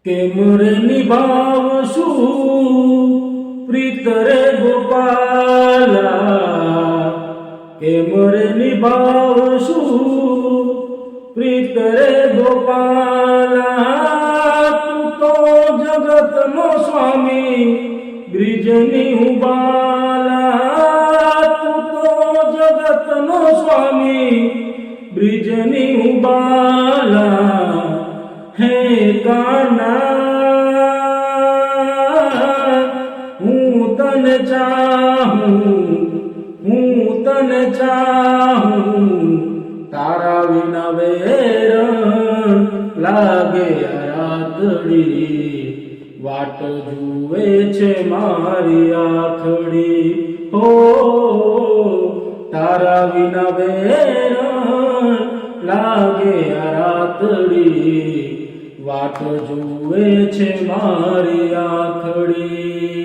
કેમ રે નિભાવશું પ્રીત રે ગોપાલા, કેમ રે નિભાવશું પ્રીત રે ગોપાલા. તું તો જગતનો સ્વામી બ્રિજની હું બાલા, તું તો જગતનો સ્વામી બ્રિજની હું બાલા. હે કાના હું તને ચાહું, હું તને ચાહું, તારા વિના વેરણ લાગે રાતડી. વાટ જુએ છે મારી આખડી, હો તારા વિના વેરણ લાગે રાતડી. વાટ જુએ છે મારી આખડી.